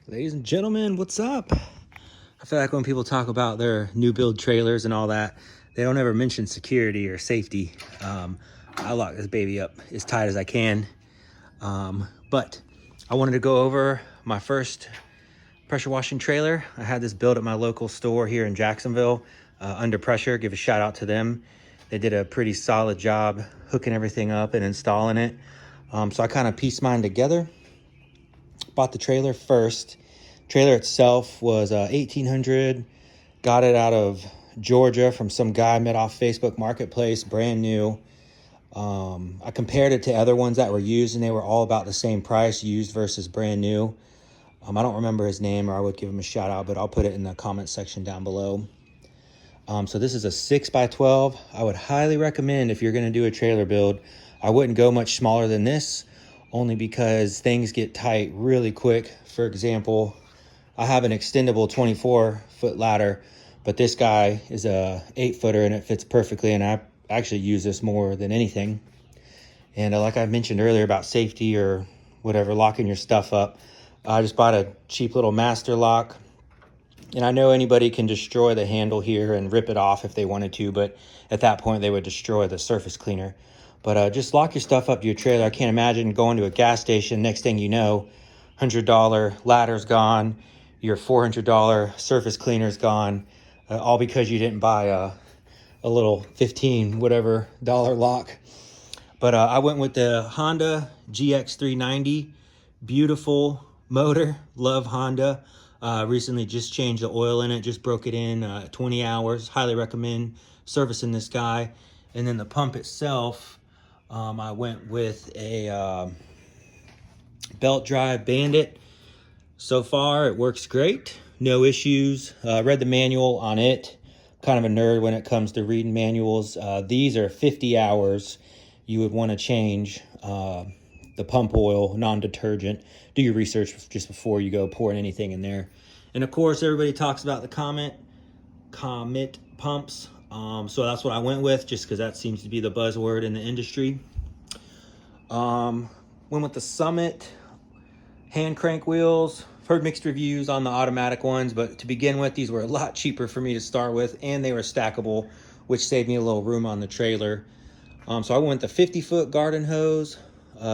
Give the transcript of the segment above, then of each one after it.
Ladies and gentlemen, what's up? I feel like when people talk about their new build trailers and all that, they don't ever mention security or safety. I lock this baby up as tight as I can. But I wanted to go over my first pressure washing trailer. I had this built at my local store here in Jacksonville, Under Pressure. Give a shout out to them. They did a pretty solid job hooking everything up and installing it. So I kind of pieced mine together. Bought the trailer first. Trailer itself was 1800. Got it out of Georgia from some guy I met off Facebook Marketplace, brand new. I compared it to other ones that were used, and they were all about the same price, used versus brand new. I don't remember his name, or I would give him a shout out, but I'll put it in the comment section down below. So this is a 6x12. I would highly recommend, if you're going to do a trailer build, I wouldn't go much smaller than this, only because things get tight really quick. For example, I have an extendable 24-foot ladder, but this guy is a 8-footer and it fits perfectly, and I actually use this more than anything. And like I mentioned earlier about safety or whatever, locking your stuff up, I just bought a cheap little master lock. And I know anybody can destroy the handle here and rip it off if they wanted to, but at that point they would destroy the surface cleaner. But just lock your stuff up to your trailer. I can't imagine going to a gas station, next thing you know, $100 ladder's gone, your $400 surface cleaner's gone, all because you didn't buy a little 15 whatever dollar lock. But I went with the Honda GX390. Beautiful motor, love Honda. Recently just changed the oil in it, just broke it in 20 hours. Highly recommend servicing this guy. And then the pump itself, I went with a belt drive Bandit. So far it works great, no issues. Read the manual on it. Kind of a nerd when it comes to reading manuals. These are 50 hours. You would want to change the pump oil, non-detergent. Do your research just before you go pouring anything in there. And of course, everybody talks about the Comet pumps. So that's what I went with, just because that seems to be the buzzword in the industry. Went with the Summit hand crank wheels. I've heard mixed reviews on the automatic ones, but to begin with, these were a lot cheaper for me to start with, and they were stackable, which saved me a little room on the trailer. So I went the 50-foot garden hose.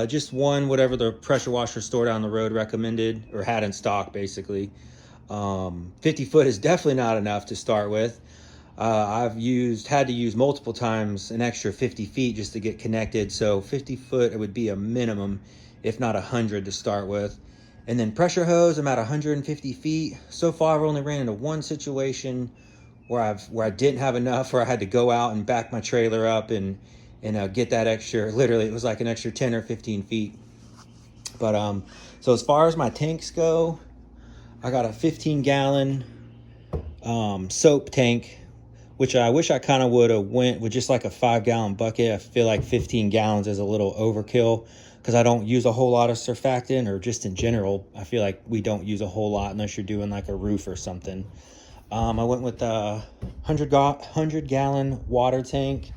Just one, whatever the pressure washer store down the road recommended or had in stock, basically. 50 foot is definitely not enough to start with. I've had to use multiple times an extra 50 feet just to get connected. So 50 foot, it would be a minimum, if not 100 to start with. And then pressure hose, I'm at 150 feet. So far, I've only ran into one situation where I didn't have enough, where I had to go out and back my trailer up and get that extra. Literally, it was like an extra 10 or 15 feet. But so as far as my tanks go, I got a 15-gallon soap tank, which I wish I kind of would have went with just like a 5-gallon bucket. I feel like 15 gallons is a little overkill because I don't use a whole lot of surfactant, or just in general, I feel like we don't use a whole lot unless you're doing like a roof or something. I went with a 100-gallon water tank,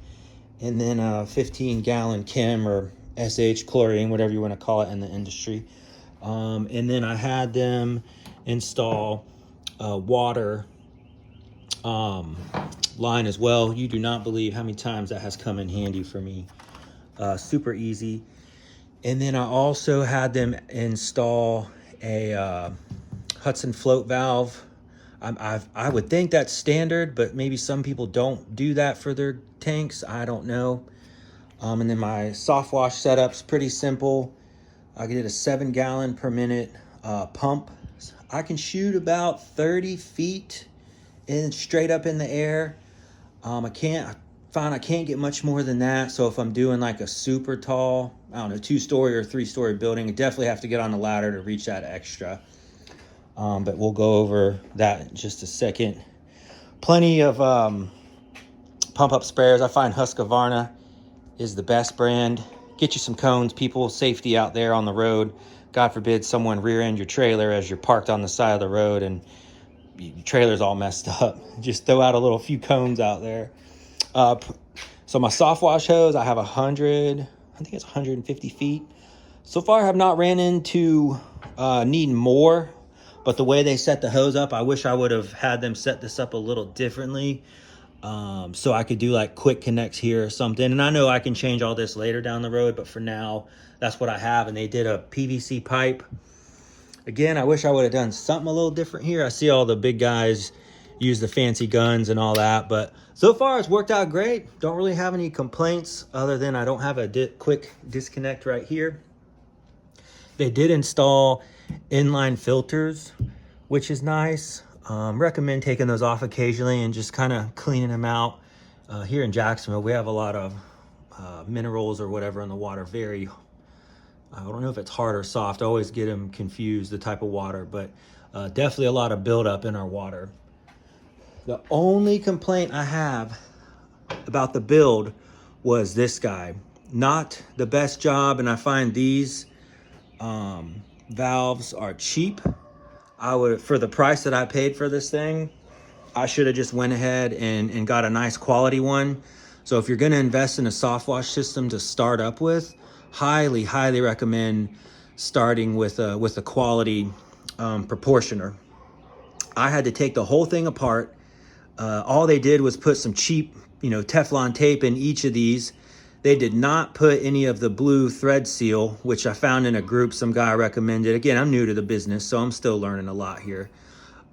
and then a 15-gallon chem or SH chlorine, whatever you want to call it in the industry. And then I had them install water line as well. You do not believe how many times that has come in handy for me. Super easy. And then I also had them install a Hudson float valve. I would think that's standard, but maybe some people don't do that for their tanks. I don't know. And then my soft wash setup's pretty simple. I did a 7-gallon per minute pump. I can shoot about 30 feet straight up in the air. I can't get much more than that. So if I'm doing like a super tall, 2-story or 3-story building, I definitely have to get on the ladder to reach that extra. But we'll go over that in just a second. Plenty of pump up spares. I find Husqvarna is the best brand. Get you some cones, people. Safety out there on the road. God forbid someone rear end your trailer as you're parked on the side of the road and your trailer's all messed up. Just throw out a few cones out there. So my soft wash hose, I have 150 feet. So far I have not ran into needing more, but the way they set the hose up, I wish I would have had them set this up a little differently. So I could do like quick connects here or something. And I know I can change all this later down the road, but for now, that's what I have. And they did a PVC pipe. Again, I wish I would have done something a little different here. I see all the big guys use the fancy guns and all that, but so far it's worked out great. Don't really have any complaints other than I don't have a quick disconnect right here. They did install inline filters, which is nice. Recommend taking those off occasionally and just kind of cleaning them out. Here in Jacksonville, we have a lot of minerals or whatever in the water. I don't know if it's hard or soft. I always get them confused, the type of water, but definitely a lot of buildup in our water. The only complaint I have about the build was this guy. Not the best job, and I find these valves are cheap. For the price that I paid for this thing, I should have just went ahead and got a nice quality one. So if you're gonna invest in a soft wash system to start up with, highly recommend starting with a quality proportioner. I had to take the whole thing apart. All they did was put some cheap, Teflon tape in each of these. They did not put any of the blue thread seal, which I found in a group some guy recommended. Again, I'm new to the business, so I'm still learning a lot here.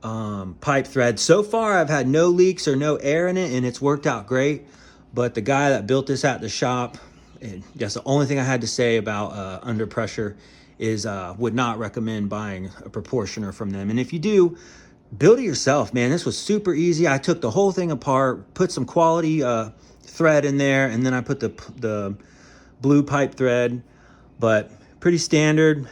Pipe thread. So far, I've had no leaks or no air in it, and it's worked out great. But the guy that built this at the shop, and that's the only thing I had to say about under pressure, is would not recommend buying a proportioner from them. And if you do, build it yourself, man. This was super easy. I took the whole thing apart, put some quality thread in there, and then I put the blue pipe thread, but pretty standard.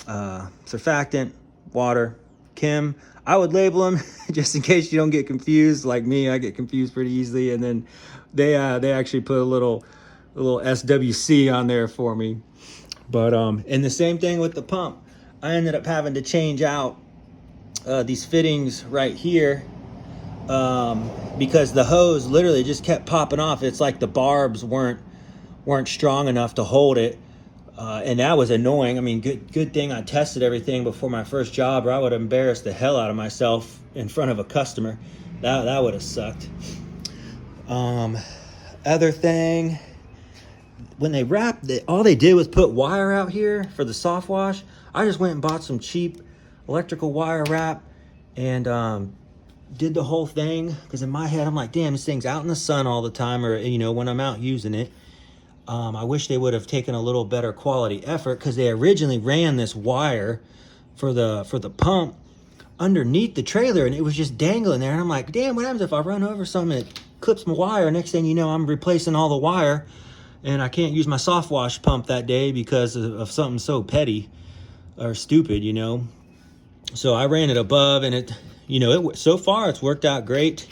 Surfactant, water, chem. I would label them just in case you don't get confused. Like me, I get confused pretty easily. And then they actually put a little SWC on there for me. But and the same thing with the pump. I ended up having to change out these fittings right here because the hose literally just kept popping off. It's like the barbs weren't strong enough to hold it, and that was annoying. I mean, good thing I tested everything before my first job, or I would have embarrassed the hell out of myself in front of a customer. That would have sucked. Other thing, when they wrapped it, all they did was put wire out here for the soft wash. I just went and bought some cheap electrical wire wrap and did the whole thing, because in my head I'm like, damn, this thing's out in the sun all the time, or when I'm out using it. I wish they would have taken a little better quality effort, because they originally ran this wire for the pump underneath the trailer, and it was just dangling there. And I'm like, damn, what happens if I run over something that clips my wire? Next thing you know, I'm replacing all the wire, and I can't use my soft wash pump that day because of something so petty or stupid, So I ran it above, and it so far it's worked out great.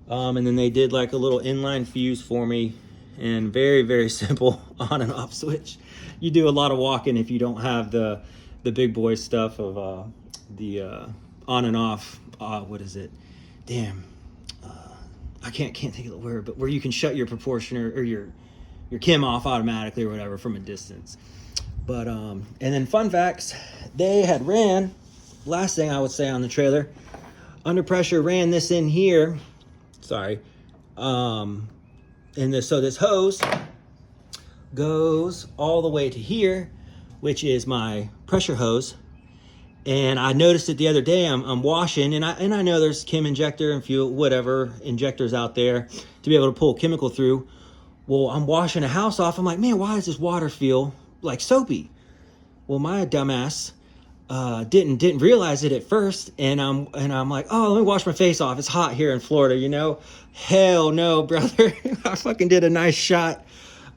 And then they did like a little inline fuse for me, and very, very simple on and off switch. You do a lot of walking if you don't have the big boy stuff of the on and off. What is it? Damn, I can't think of the word, but where you can shut your proportioner or your chem off automatically or whatever from a distance. But and then fun facts, they had ran, last thing I would say on the trailer, under pressure ran this in here. Sorry. So this hose goes all the way to here, which is my pressure hose. And I noticed it the other day. I'm washing, and I know there's chem injector and fuel, whatever injectors out there to be able to pull chemical through. Well, I'm washing a house off. I'm like, man, why does this water feel like soapy? Well, my dumbass didn't realize it at first, and I'm like, oh, let me wash my face off. It's hot here in Florida, Hell no, brother. I fucking did a nice shot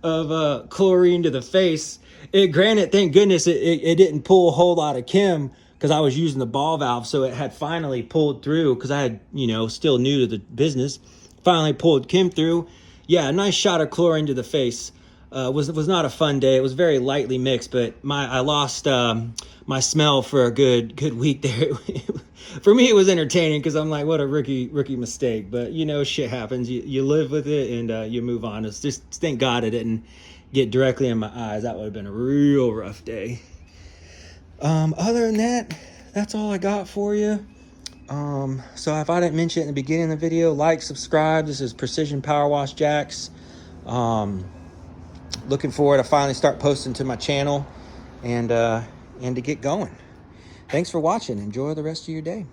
of chlorine to the face. Granted, thank goodness it didn't pull a whole lot of chem, because I was using the ball valve, so it had finally pulled through, because I had, still new to the business, finally pulled chem through. Yeah, a nice shot of chlorine to the face. Was not a fun day. It was very lightly mixed, but I lost my smell for a good week there. For me, it was entertaining, because I'm like, what a rookie mistake. But shit happens. You live with it, and you move on. It's just, thank God it didn't get directly in my eyes. That would have been a real rough day. Other than that, that's all I got for you. So if I didn't mention it in the beginning of the video, like, subscribe. This is Precision Power Wash Jacks. Looking forward to finally start posting to my channel and to get going. Thanks for watching. Enjoy the rest of your day.